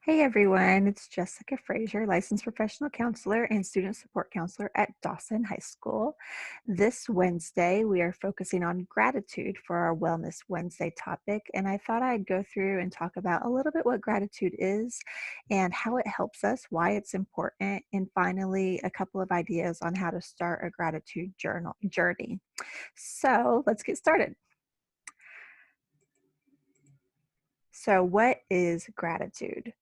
Hey everyone, it's Jessica Frazier, licensed professional counselor and student support counselor at Dawson High School. This Wednesday, we are focusing on gratitude for our Wellness Wednesday topic, and I thought I'd go through and talk about a little bit what gratitude is and how it helps us, why it's important, and finally, a couple of ideas on how to start a gratitude journey. So let's get started. So, what is gratitude?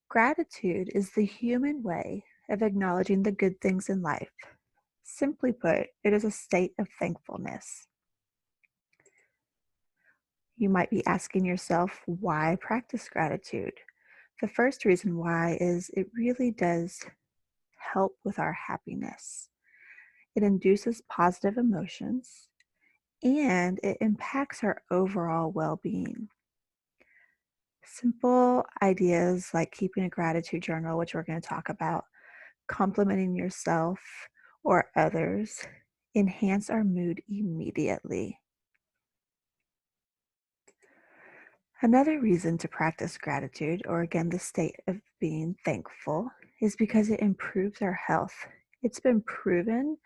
Gratitude is the human way of acknowledging the good things in life. Simply put, it is a state of thankfulness. You might be asking yourself, why practice gratitude? The first reason why is it really does help with our happiness. It induces positive emotions and it impacts our overall well being. Simple ideas like keeping a gratitude journal, which we're going to talk about, complimenting yourself or others enhance our mood immediately. Another reason to practice gratitude, or again, the state of being thankful, is because it improves our health. It's been proven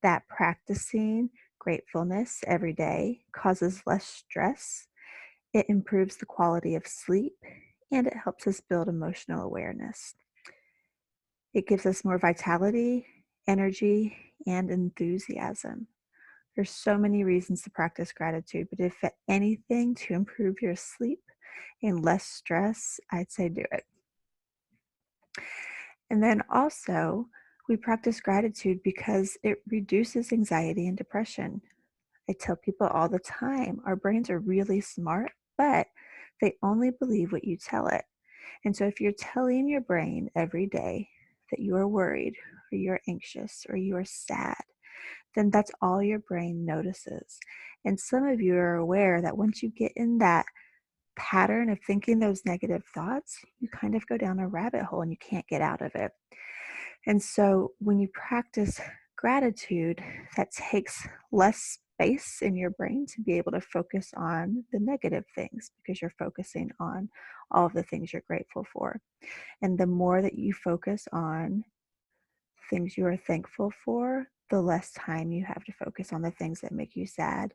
that practicing gratefulness every day causes less stress, it improves the quality of sleep, and it helps us build emotional awareness. It gives us more vitality, energy, and enthusiasm. There's so many reasons to practice gratitude, but if anything to improve your sleep and less stress, I'd say do it. And then also, we practice gratitude because it reduces anxiety and depression. I tell people all the time, our brains are really smart, but they only believe what you tell it. And so if you're telling your brain every day that you are worried or you're anxious or you are sad, then that's all your brain notices. And some of you are aware that once you get in that pattern of thinking those negative thoughts, you kind of go down a rabbit hole and you can't get out of it. And so when you practice gratitude, that takes less space in your brain to be able to focus on the negative things because you're focusing on all of the things you're grateful for. And the more that you focus on things you are thankful for, the less time you have to focus on the things that make you sad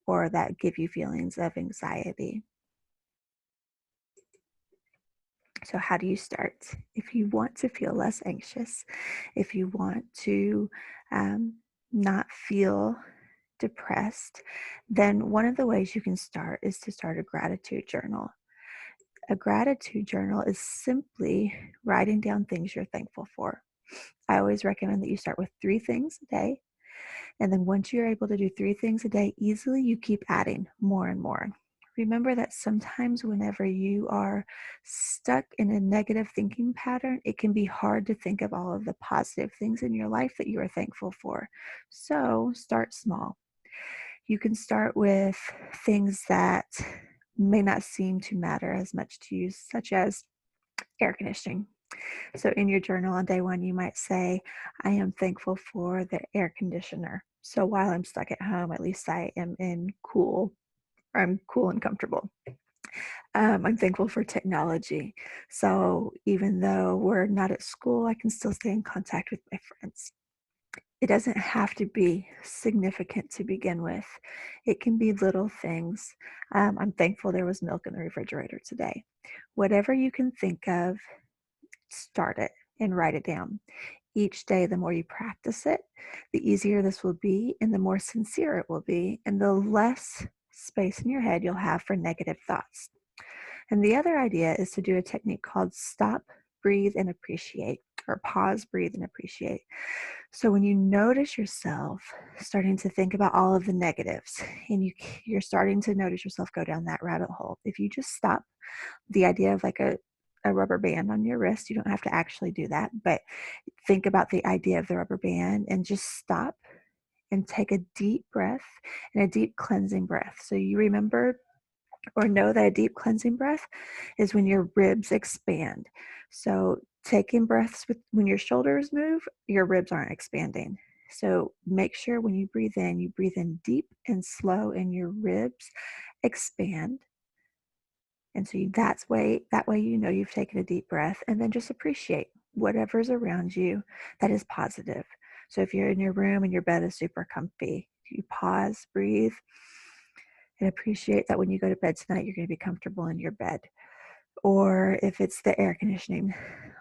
or that give you feelings of anxiety. So, how do you start? If you want to feel less anxious, if you want to um, not feel depressed, then one of the ways you can start is to start a gratitude journal. A gratitude journal is simply writing down things you're thankful for. I always recommend that you start with 3 things a day. And then once you're able to do 3 things a day easily, you keep adding more and more. Remember that sometimes whenever you are stuck in a negative thinking pattern, it can be hard to think of all of the positive things in your life that you are thankful for. So start small. You can start with things that may not seem to matter as much to you, such as air conditioning. So in your journal on day 1, you might say, I am thankful for the air conditioner. So while I'm stuck at home, at least I am I'm cool and comfortable. I'm thankful for technology. So even though we're not at school, I can still stay in contact with my friends. It doesn't have to be significant to begin with. It can be little things. I'm thankful there was milk in the refrigerator today. Whatever you can think of, start it and write it down. Each day, the more you practice it, the easier this will be and the more sincere it will be, and the less space in your head you'll have for negative thoughts. And the other idea is to do a technique called stop, breathe, and appreciate, or pause, breathe, and appreciate. So when you notice yourself starting to think about all of the negatives and you're starting to notice yourself go down that rabbit hole, if you just stop, the idea of like a rubber band on your wrist, you don't have to actually do that, but think about the idea of the rubber band and just stop and take a deep breath and a deep cleansing breath. So you remember or know that a deep cleansing breath is when your ribs expand. So taking breaths when your shoulders move, your ribs aren't expanding. So make sure when you breathe in deep and slow, and your ribs expand. And so that way you know you've taken a deep breath, and then just appreciate whatever's around you that is positive. So if you're in your room and your bed is super comfy, you pause, breathe, and appreciate that when you go to bed tonight, you're going to be comfortable in your bed. Or if it's the air conditioning,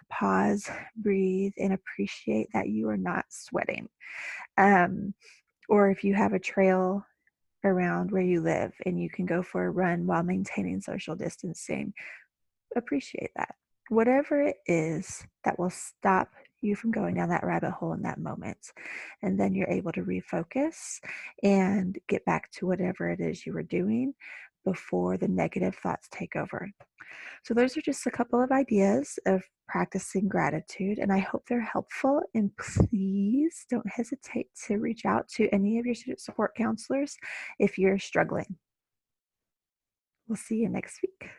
pause, breathe, and appreciate that you are not sweating. Um, or if you have a trail around where you live and you can go for a run while maintaining social distancing, appreciate that. Whatever it is that will stop you from going down that rabbit hole in that moment. And then you're able to refocus and get back to whatever it is you were doing before the negative thoughts take over. So, those are just a couple of ideas of practicing gratitude, and I hope they're helpful. And please don't hesitate to reach out to any of your student support counselors if you're struggling. We'll see you next week.